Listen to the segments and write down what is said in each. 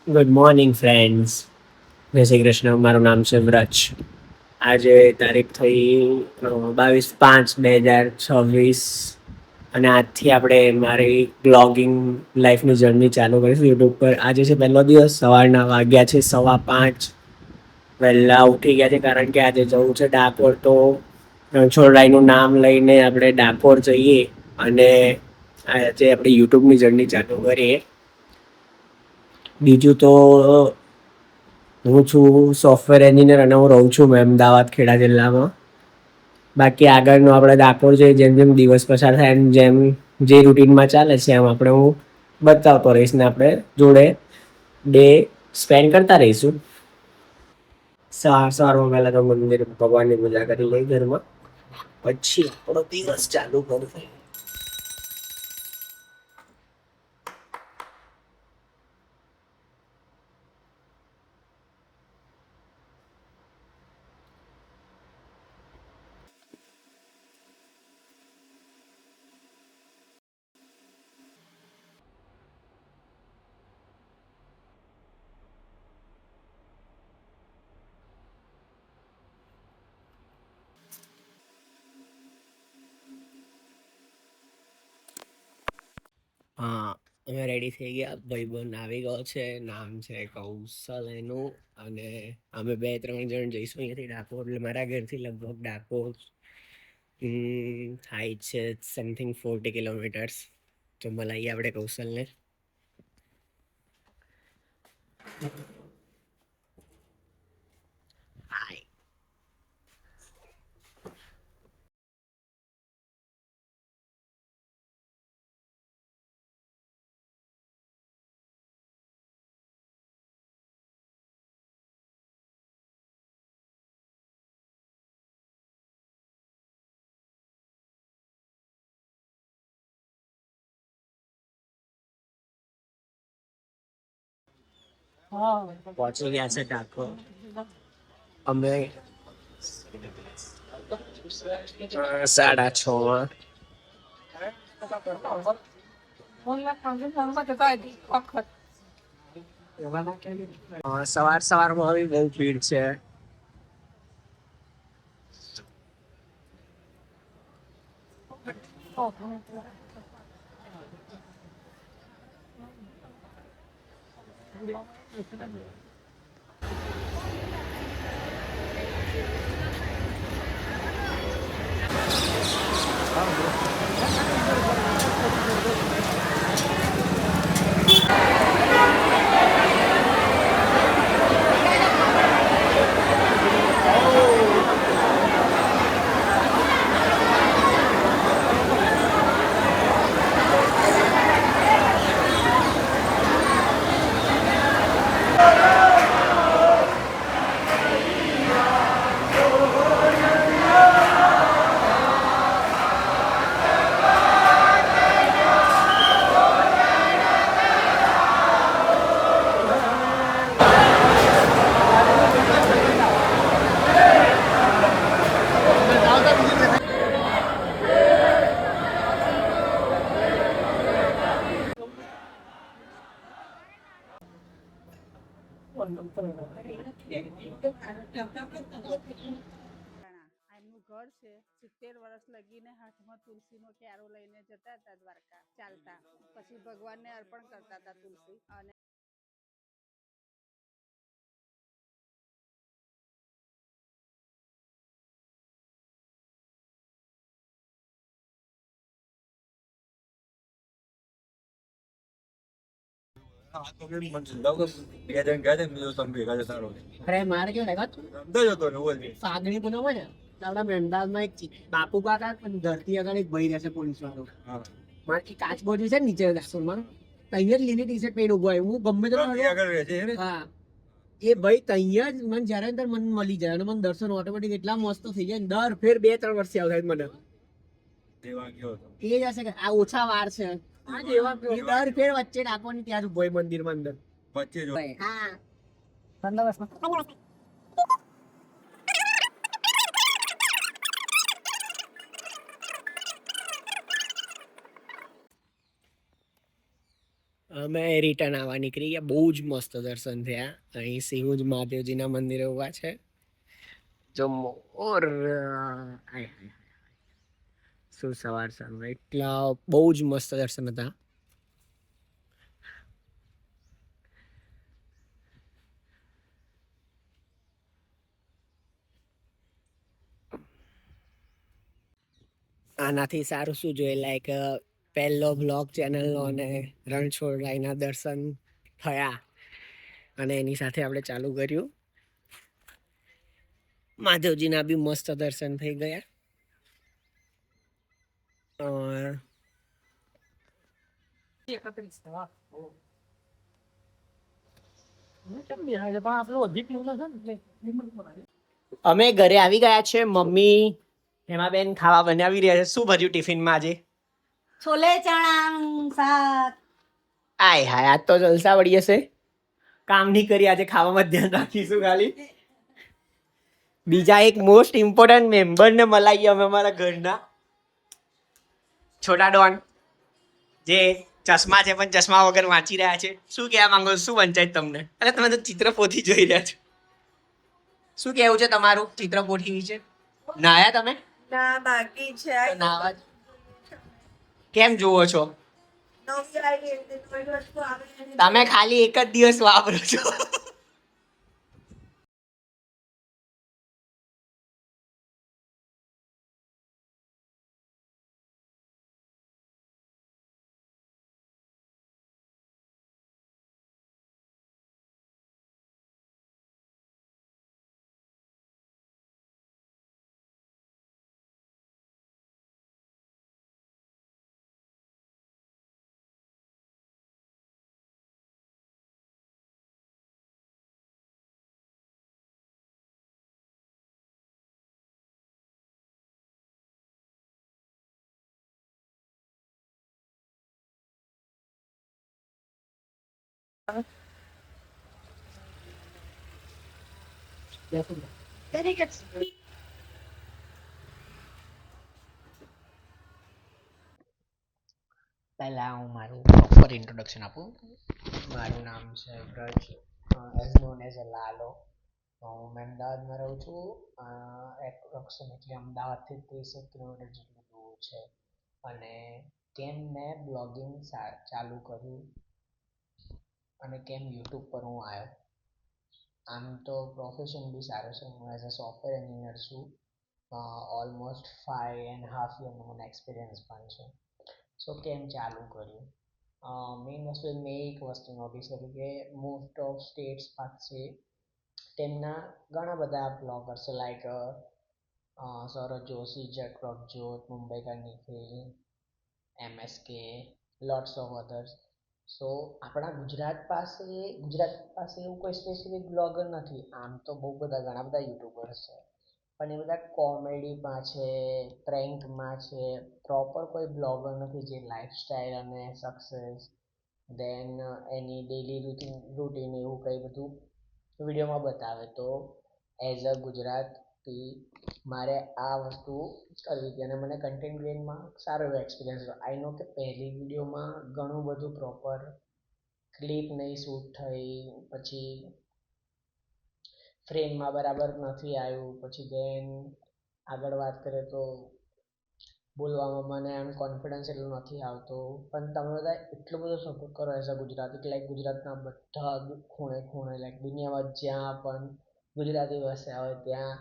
Good morning friends. જય શ્રી કૃષ્ણ. મારું નામ છે વ્રજ. આજે તારીખ થઈ 22/5/2026 અને આજથી આપણે મારી બ્લોગિંગ લાઈફની જર્ની ચાલુ કરીશું યુટ્યુબ પર. આજે છે પહેલો દિવસ. સવારના વાગ્યા છે 5:15. વહેલા ઉઠી ગયા છે કારણ કે આજે જવું છે ડાકોર. તો રણછોડરાયનું નામ લઈને આપણે ડાકોર જઈએ અને આજે આપણે યુટ્યુબની જર્ની ચાલુ કરીએ. બીજું તો હું છું સોફ્ટવેર એન્જિનિયર અને હું રહું છું અમદાવાદ, ખેડા જિલ્લામાં. બાકી આગળનું આપણે ડાકોર જઈએ, જેમ જેમ દિવસ પસાર થાય એમ જેમ જે રૂટીનમાં ચાલે છે એમ હું બતાવતો રહીશ ને આપણે જોડે ડે સ્પેન્ડ કરતા રહીશું. સવારમાં પહેલા તો મંદિર ભગવાનની પૂજા કરી લઈ ઘરમાં, પછી આપણો દિવસ ચાલુ કરશે. હા, અમે રેડી થઈ ગયા. ભાઈબંધ આવી ગયો છે, નામ છે કૌશલ એનું. અને અમે 2-3 જણ જઈશું અહીંયાથી ડાકોર. એટલે મારા ઘરથી લગભગ ડાકોર થાય છે સમથિંગ 40 કિલોમીટર્સ. તો મળીએ આપણે કૌશલને. હાય. પહોંચી ગયા છે ડાકોર અમે 6:30. સવારમાં આવી બહુ ભીડ છે. એમનું ઘર છે. 70 વર્ષ લગીને હાથમાં તુલસીનો ક્યારો લઈને જતા હતા દ્વારકા ચાલતા. પછી ભગવાનને અર્પણ કરતા હતા તુલસી. અને અરે મારે કેવું લાગ્યું ફાગણી પૂનમ હોય ને તો આપણા અમદાવાદમાં એક બાપુ કાકા ધરતી આગળ એક ભાઈ રહેશે પોલીસ વાળો. મારે કાચબો જે છે ને નીચે દાસોરમાં ત્યાં જ લીલી ટી શર્ટ પહેરી ઉભો હોય. હું ગમે તો હા, એ ભાઈ ત્યાં જ મને જયારે અંદર મને મળી જાય અને મને દર્શન ઓટોમેટિક એટલા મસ્ત થઈ જાય. દર ફેર 2-3 વર્ષથી આવતા મને એ જ હશે કે આ ઓછા વાર છે. દર ફેર વચ્ચે નાખવાની ત્યાં જ ઉભો હોય મંદિરમાં અંદર વચ્ચે હા બંદોબસ્તમાં. અમે રિટર્ન આવવા નીકળી ગયા. બહુ જ મસ્ત દર્શન થયા. અહીં સિંહુજ મહાદેવજીના મંદિરે ઉભા છે. જો મોર શું સવાર એટલા બહુ જ મસ્ત દર્શન હતા. આનાથી સારું શું જોઈએ, લાઈક પહેલો બ્લોગ ચેનલનો અને રણછોડરાયના દર્શન થયા અને એની સાથે આપણે ચાલુ કર્યું. મહાદેવજીના બી મસ્ત દર્શન થઈ ગયા. અમે ઘરે આવી ગયા છે. મમ્મી હેમાબેન ખાવા બનાવી રહ્યા છે. શું ભર્યું ટિફિનમાં આજે? છોલે ચણા શાક. આય હાય, આજ તો જલસા પડી જશે. કામ નહીં કરી આજે, ખાવામાં ધ્યાન રાખીશું ખાલી. બીજા એક મોસ્ટ ઇમ્પોર્ટન્ટ મેમ્બરને મલાઈએ અમે અમારા ઘરના, છોટા ડોન, જે ચશ્મા છે પણ ચશ્મા વગર વાંચી રહ્યા છે. શું કહેવા માંગો છો? શું વંચાય તમને? અરે તમે તો ચિત્રપોથી જોઈ રહ્યા છો. શું કહેવું છે તમારું ચિત્રપોથી વિશે? નાયા તમે? ના, બાકી છે. નાવા કેમ જુઓ છો? તમે ખાલી એક જ દિવસ વાપરો છો. પહેલા હું મારું પ્રોપર ઇન્ટ્રોડક્શન આપું. મારું નામ છે Braj, as known as a Lalo. હું અમદાવાદમાં રહું છું. એપ્રોક્સિમેટલી અમદાવાદથી 30 કિલોમીટર જેટલું દૂર છે. અને કેમ મેં બ્લોગિંગ ચાલુ કર્યું અને કેમ યુટ્યુબ પર હું આવ્યો. આમ તો પ્રોફેશન બી સારું છે. હું એઝ અ સોફ્ટવેર એન્જિનિયર છું. ઓલમોસ્ટ 5.5 યરનો મને એક્સપિરિયન્સ પણ છે. સો કેમ ચાલુ કર્યું? મેઇન વસ્તુ મેં એક વસ્તુ નોટિસ કરી કે મોસ્ટ ઓફ સ્ટેટ્સ પાસે તેમના ઘણા બધા બ્લોગર્સ છે, લાઈક સૌરભ જોશી, જેક રોક જોત, મુંબઈ કા Nikhil, MSK, lots of others. So આપણા ગુજરાત પાસે એવું કોઈ સ્પેસિફિક બ્લોગર નથી. આમ તો બહુ બધા ઘણા બધા યુટ્યુબર્સ છે, પણ એ બધા કોમેડીમાં છે, પ્રેન્કમાં છે. પ્રોપર કોઈ બ્લોગર નથી જે લાઈફસ્ટાઈલ અને સક્સેસ દેન એની ડેલી રૂટીન એવું કંઈ બધું વિડીયોમાં બતાવે. તો એઝ અ ગુજરાતી મારે આ વસ્તુ કરવી હતી અને મને કન્ટેન્ટ ક્રિએટમાં સારો એવો એક્સપિરિયન્સ હતો. આઈ નો કે પહેલી વિડીયોમાં ઘણું બધું પ્રોપર ક્લિપ નહીં શૂટ થઈ, પછી ફ્રેમમાં બરાબર નથી આવ્યું, પછી દેન આગળ વાત કરીએ તો બોલવામાં મને એમ કોન્ફિડન્સ એટલું નથી આવતો. પણ તમે બધા એટલો બધો સપોર્ટ કરો એઝ અ ગુજરાતી કે લાઈક ગુજરાતના બધા ખૂણે લાઈક દુનિયામાં જ્યાં પણ ગુજરાતી વસ્યા હોય ત્યાં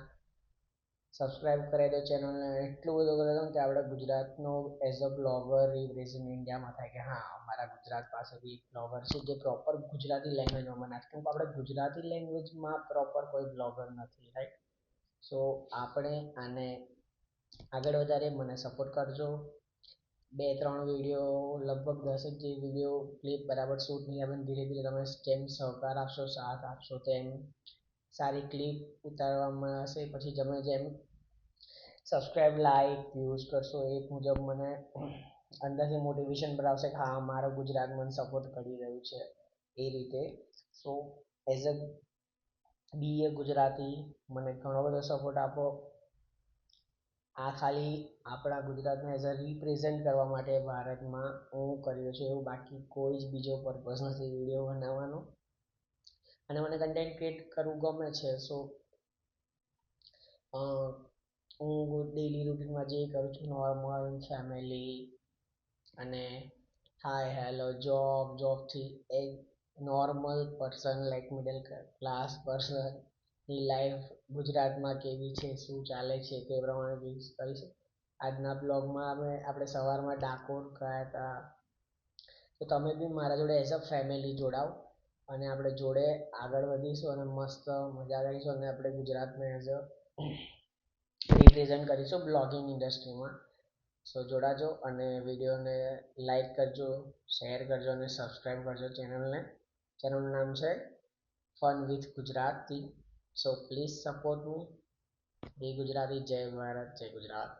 સબસ્ક્રાઈબ કરાવી દો ચેનલને. એટલું બધું કરે દો કે આપણે ગુજરાતનો એઝ અ બ્લોગર રિપ્રેઝન્ટ ઇન્ડિયામાં થાય કે હા અમારા ગુજરાત પાસે બી એક બ્લોગર છે જે પ્રોપર ગુજરાતી લેંગ્વેજમાં બનાવે. કેમ કે આપણે ગુજરાતી લેંગ્વેજમાં પ્રોપર કોઈ બ્લોગર નથી, રાઈટ? સો આપણે આને આગળ વધારે મને સપોર્ટ કરજો. 2-3 વિડીયો, લગભગ 10 જે વિડીયો ક્લિપ બરાબર શૂટ નહીં આવે, ધીરે ધીરે તમે જેમ સહકાર આપશો, સાથ આપશો, તેમ સારી ક્લિપ ઉતારવામાં હશે. પછી તમે જેમ સબસ્ક્રાઈબ, લાઈક, વ્યૂઝ કરશો એ મુજબ મને અંદરથી મોટિવેશન પર આવશે કે હા મારો ગુજરાત મને સપોર્ટ કરી રહ્યું છે એ રીતે. સો એઝ અ બી એ ગુજરાતી મને ઘણો બધો સપોર્ટ આપો. આ ખાલી આપણા ગુજરાતને એઝ અ રિપ્રેઝેન્ટ કરવા માટે ભારતમાં હું કર્યો છું, એવું બાકી કોઈ જ બીજો પર્પઝ નથી વિડીયો બનાવવાનો. અને મને કન્ટેન્ટ ક્રિએટ કરવું ગમે છે. સો હું ડેલી રૂટીનમાં જે કરું છું નોર્મલ ફેમિલી અને હાય હેલો જોબથી એક normal person like middle class પર્સનની લાઈફ ગુજરાતમાં કેવી છે, શું ચાલે છે તે પ્રમાણે રીલ્સ કરીશું. આજના બ્લોગમાં આપણે સવારમાં ડાકોર ગયા હતા, તો તમે બી મારા જોડે એઝ અ ફેમિલી જોડાઓ અને આપણે જોડે આગળ વધીશું અને મસ્ત મજા કરીશું અને આપણે ગુજરાતને એઝ અ રિપ્રેઝેન્ટ કરીશું બ્લોગિંગ ઇન્ડસ્ટ્રીમાં. સો જોડાજો અને વિડીયોને લાઈક કરજો, શેર કરજો અને સબસ્ક્રાઈબ કરજો ચેનલને. ચેનલનું નામ છે fun with Gujarati. So please support મી. જય ગુજરાતી, જય ભારત, જય ગુજરાત.